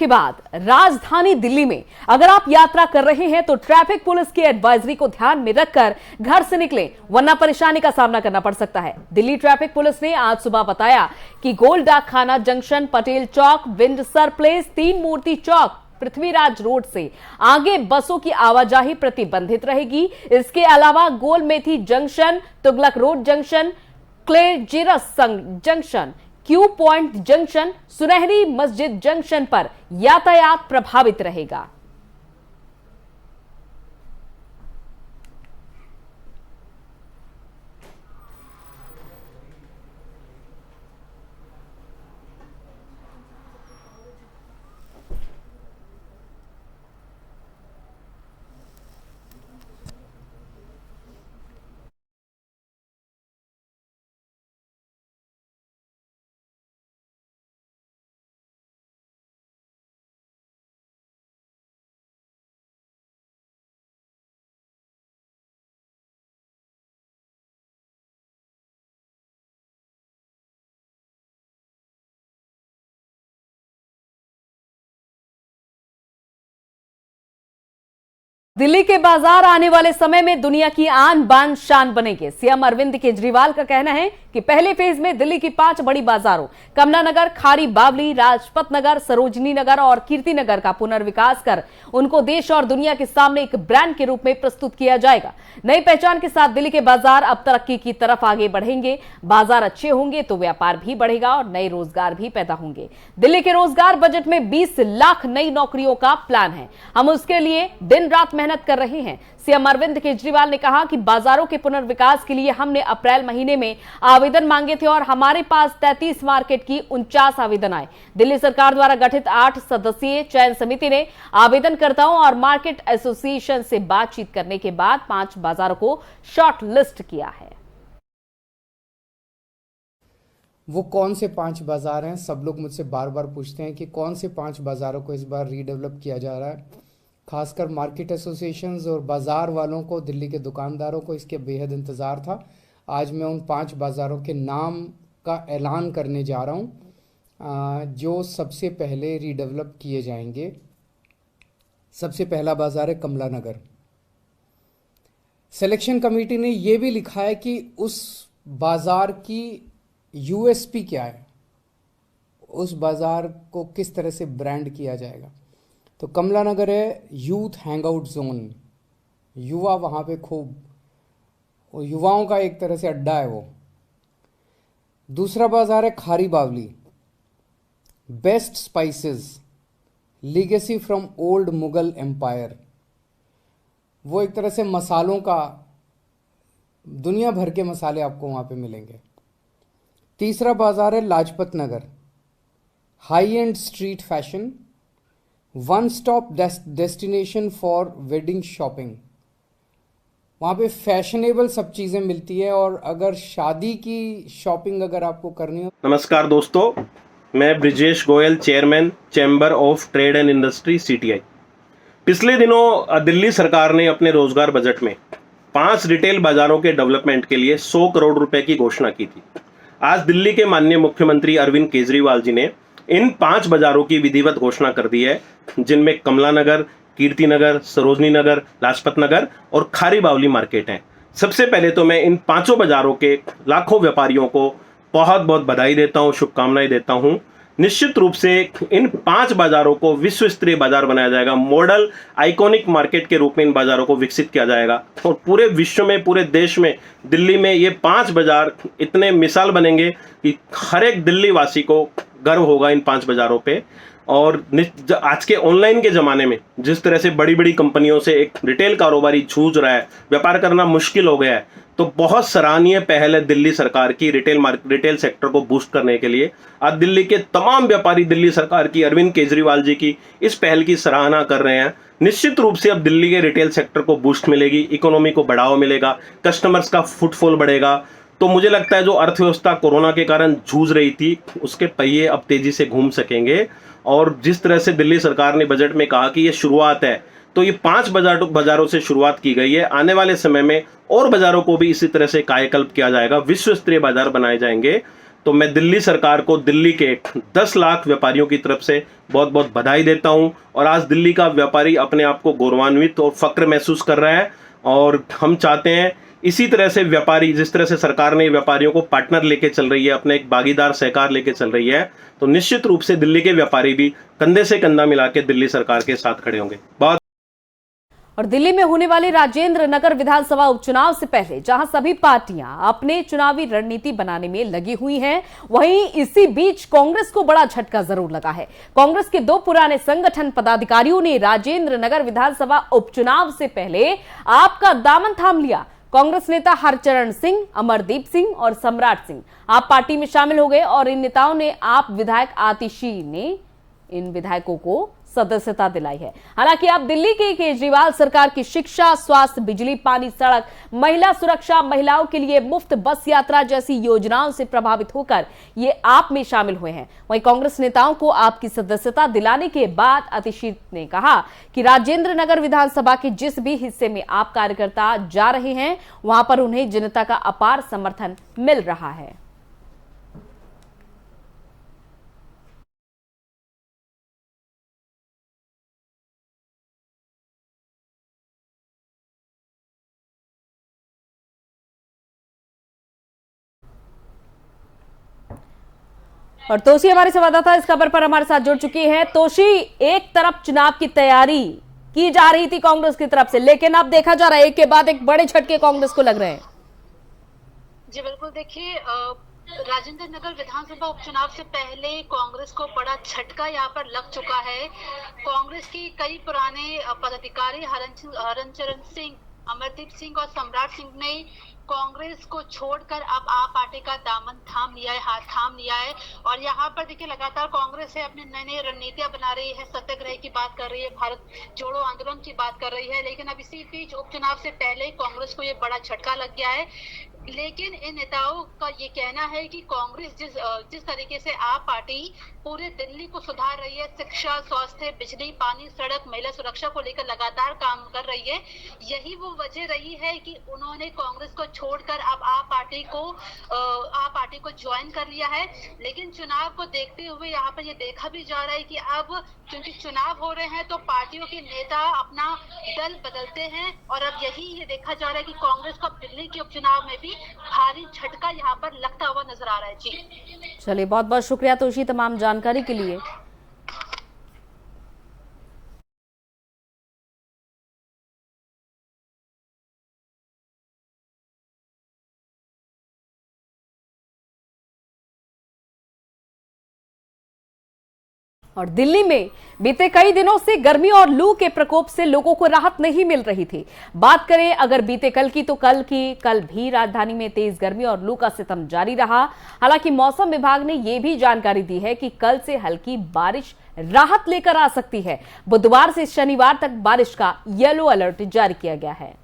के बाद राजधानी दिल्ली में अगर आप यात्रा कर रहे हैं तो ट्रैफिक पुलिस की एडवाइजरी को ध्यान में रखकर घर से निकलें, वरना परेशानी का सामना करना पड़ सकता है। दिल्ली ट्रैफिक पुलिस ने आज सुबह बताया कि गोल डाक खाना जंक्शन, पटेल चौक, विंडसर प्लेस, तीन मूर्ति चौक, पृथ्वीराज रोड से आगे बसों की आवाजाही प्रतिबंधित रहेगी। इसके अलावा Gol Methi junction, Tughlaq road junction, Claridges junction, Q point junction, Sunehri Masjid junction पर यातायात प्रभावित रहेगा। दिल्ली के बाजार आने वाले समय में दुनिया की आन बान शान बनेंगे। सीएम अरविंद केजरीवाल का कहना है कि पहले फेज में दिल्ली की 5 बड़ी बाजारों कमला नगर, खारी बावली, राजपथ नगर, सरोजनी नगर और कीर्ति नगर का पुनर्विकास कर उनको देश और दुनिया के सामने एक ब्रांड के रूप में प्रस्तुत किया जाएगा। नई पहचान के साथ दिल्ली के बाजार अब तरक्की की तरफ आगे बढ़ेंगे। बाजार अच्छे होंगे तो व्यापार भी बढ़ेगा और नए रोजगार भी पैदा होंगे। दिल्ली के रोजगार बजट में 20 लाख नई नौकरियों का प्लान है। हम उसके लिए दिन रात मेहनत कर रहे हैं। सीएम अरविंद केजरीवाल ने कहा कि बाजारों के पुनर्विकास के लिए हमने अप्रैल महीने में आवेदन मांगे थे और हमारे पास 33 मार्केट की 49 आवेदन आए। दिल्ली सरकार द्वारा गठित 8 सदस्यीय चयन समिति ने आवेदनकर्ताओं और मार्केट एसोसिएशन से बातचीत करने के बाद 5 बाजारों को शॉर्ट लिस्ट किया है। वो कौन से 5 बाजार हैं? सब लोग मुझसे बार बार पूछते हैं कि कौन से 5 बाजारों को इस बार रीडेवलप किया जा रहा है। खासकर मार्केट एसोसिएशंस और बाज़ार वालों को, दिल्ली के दुकानदारों को इसके बेहद इंतज़ार था। आज मैं उन 5 बाज़ारों के नाम का ऐलान करने जा रहा हूं जो सबसे पहले रीडेवलप किए जाएंगे। सबसे पहला बाज़ार है कमला नगर। सिलेक्शन कमेटी ने यह भी लिखा है कि उस बाज़ार की यूएसपी क्या है, उस बाज़ार को किस तरह से ब्रांड किया जाएगा। तो कमला नगर है यूथ हैंगआउट जोन, युवा वहाँ पे खूब, युवाओं का एक तरह से अड्डा है वो। दूसरा बाजार है Khari Baoli, best spices, legacy from old Mughal empire. वो एक तरह से मसालों का, दुनिया भर के मसाले आपको वहाँ पे मिलेंगे। तीसरा बाजार है Lajpat Nagar, high end street fashion, one stop destination for wedding shopping. वहाँ पे फैशनेबल सब चीज़ें मिलती है और अगर शादी की शॉपिंग अगर आपको करनी हो। नमस्कार दोस्तों, मैं Brijesh Goyal, chairman chamber of trade and industry CTI। पिछले दिनों दिल्ली सरकार ने अपने रोजगार बजट में 5 रिटेल बाजारों के डेवलपमेंट के लिए 100 करोड़ रुपए की घोषणा की थी। आज दिल्ली के माननीय मुख्यमंत्री अरविंद केजरीवाल जी ने इन 5 बाजारों की विधिवत घोषणा कर दी है, जिनमें कमला नगर, कीर्ति नगर, सरोजनी नगर, लाजपत नगर और खारी बावली मार्केट हैं। सबसे पहले तो मैं इन 5 बाजारों के लाखों व्यापारियों को बहुत बहुत बधाई देता हूं, शुभकामनाएं देता हूं। निश्चित रूप से इन 5 बाजारों को विश्व स्तरीय बाजार बनाया जाएगा। मॉडल आइकॉनिक मार्केट के रूप में इन बाजारों को विकसित किया जाएगा और पूरे विश्व में, पूरे देश में, दिल्ली में ये 5 बाजार इतने मिसाल बनेंगे कि हर एक दिल्ली वासी को गर्व होगा इन 5 बाजारों पे। और आज के ऑनलाइन के ज़माने में जिस तरह से बड़ी बड़ी कंपनियों से एक रिटेल कारोबारी जूझ रहा है, व्यापार करना मुश्किल हो गया है, तो बहुत सराहनीय पहल है दिल्ली सरकार की रिटेल सेक्टर को बूस्ट करने के लिए। आज दिल्ली के तमाम व्यापारी दिल्ली सरकार की, अरविंद केजरीवाल जी की इस पहल की सराहना कर रहे हैं। निश्चित रूप से अब दिल्ली के रिटेल सेक्टर को बूस्ट मिलेगी, इकोनॉमी को बढ़ावा मिलेगा, कस्टमर्स का फुटफॉल बढ़ेगा। तो मुझे लगता है जो अर्थव्यवस्था कोरोना के कारण जूझ रही थी, उसके पहिए अब तेजी से घूम सकेंगे। और जिस तरह से दिल्ली सरकार ने बजट में कहा कि ये शुरुआत है, तो ये 5 बाजारों से शुरुआत की गई है। आने वाले समय में और बाजारों को भी इसी तरह से कायाकल्प किया जाएगा, विश्व स्तरीय बाजार बनाए जाएंगे। तो मैं दिल्ली सरकार को दिल्ली के 10 लाख व्यापारियों की तरफ से बहुत बहुत बधाई देता हूं। और आज दिल्ली का व्यापारी अपने आप को गौरवान्वित और फक्र महसूस कर रहा है। और हम चाहते हैं इसी तरह से व्यापारी, जिस तरह से सरकार ने व्यापारियों को पार्टनर लेके चल रही है, अपने एक भागीदार सहकार लेके चल रही है, तो निश्चित रूप से दिल्ली के व्यापारी भी कंधे से कंधा मिला के दिल्ली सरकार के साथ खड़े होंगे। बहुत और दिल्ली में होने वाले राजेंद्र नगर विधानसभा उपचुनाव से पहले जहां सभी पार्टियां अपने चुनावी रणनीति बनाने में लगी हुई हैं, वहीं इसी बीच कांग्रेस को बड़ा झटका जरूर लगा है। कांग्रेस के 2 पुराने संगठन पदाधिकारियों ने राजेंद्र नगर विधानसभा उपचुनाव से पहले आपका दामन थाम लिया। कांग्रेस नेता हरचरण सिंह, अमरदीप सिंह और सम्राट सिंह आप पार्टी में शामिल हो गए और इन नेताओं ने आप विधायक आतिशी ने इन विधायकों को सदस्यता दिलाई है। हालांकि अब दिल्ली की केजरीवाल सरकार की शिक्षा, स्वास्थ्य, बिजली, पानी, सड़क, महिला सुरक्षा, महिलाओं के लिए मुफ्त बस यात्रा जैसी योजनाओं से प्रभावित होकर ये आप में शामिल हुए हैं। वहीं कांग्रेस नेताओं को आपकी सदस्यता दिलाने के बाद आतिशी ने कहा कि राजेंद्र नगर विधानसभा के जिस भी हिस्से में आप कार्यकर्ता जा रहे हैं, वहां पर उन्हें जनता का अपार समर्थन मिल रहा है। और तोशी हमारे संवाददाता इस खबर पर हमारे साथ जुड़ चुकी हैं। तोशी, एक तरफ चुनाव की तैयारी की जा रही थी कांग्रेस की तरफ से, लेकिन अब देखा जा रहा है एक के बाद एक बड़े झटके कांग्रेस को लग रहे हैं। जी बिल्कुल, देखिए राजेंद्र नगर विधानसभा उपचुनाव से पहले कांग्रेस को बड़ा झटका यहाँ पर लग चुका है। कांग्रेस की कई पुराने पदाधिकारी हरचरण सिंह, अमरदीप सिंह और सम्राट सिंह ने कांग्रेस को छोड़कर अब आप पार्टी का दामन थाम लिया है, हाथ थाम लिया है। और यहाँ पर देखिए लगातार कांग्रेस है अपनी नई नई रणनीतियां बना रही है, सत्याग्रह की बात कर रही है, भारत जोड़ो आंदोलन की बात कर रही है। लेकिन अब इसी बीच उपचुनाव से पहले कांग्रेस को ये बड़ा झटका लग गया है। लेकिन इन नेताओं का ये कहना है कि कांग्रेस जिस तरीके से आप पार्टी पूरे दिल्ली को सुधार रही है, शिक्षा, स्वास्थ्य, बिजली, पानी, सड़क, महिला सुरक्षा को लेकर लगातार काम कर रही है, यही वो वजह रही है कि उन्होंने कांग्रेस को छोड़कर अब आप पार्टी को ज्वाइन कर लिया है। लेकिन चुनाव को देखते हुए यहाँ पर ये देखा भी जा रहा है कि अब क्योंकि चुनाव हो रहे हैं तो पार्टियों के नेता अपना दल बदलते हैं, और अब यही ये देखा जा रहा है कि कांग्रेस को दिल्ली के उपचुनाव में भी भारी झटका यहाँ पर लगता हुआ नजर आ रहा है। जी चलिए, बहुत बहुत शुक्रिया तोशी तमाम जानकारी के लिए। और दिल्ली में बीते कई दिनों से गर्मी और लू के प्रकोप से लोगों को राहत नहीं मिल रही थी। बात करें अगर बीते कल की तो कल भी राजधानी में तेज गर्मी और लू का सितम जारी रहा। हालांकि मौसम विभाग ने यह भी जानकारी दी है कि कल से हल्की बारिश राहत लेकर आ सकती है। बुधवार से शनिवार तक बारिश का येलो अलर्ट जारी किया गया है।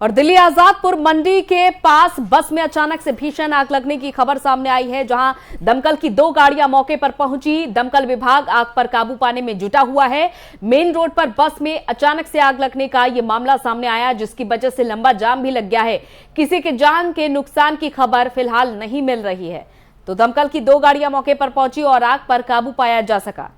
और दिल्ली आजादपुर मंडी के पास बस में अचानक से भीषण आग लगने की खबर सामने आई है, जहां दमकल की 2 गाड़ियां मौके पर पहुंची। दमकल विभाग आग पर काबू पाने में जुटा हुआ है। मेन रोड पर बस में अचानक से आग लगने का यह मामला सामने आया, जिसकी वजह से लंबा जाम भी लग गया है। किसी के जान के नुकसान की खबर फिलहाल नहीं मिल रही है। तो दमकल की 2 गाड़ियां मौके पर पहुंची और आग पर काबू पाया जा सका।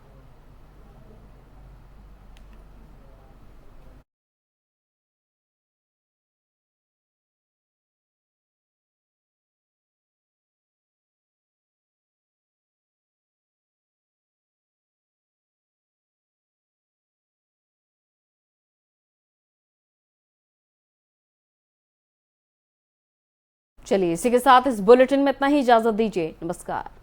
चलिए, इसी के साथ इस बुलेटिन में इतना ही। इजाजत दीजिए। नमस्कार।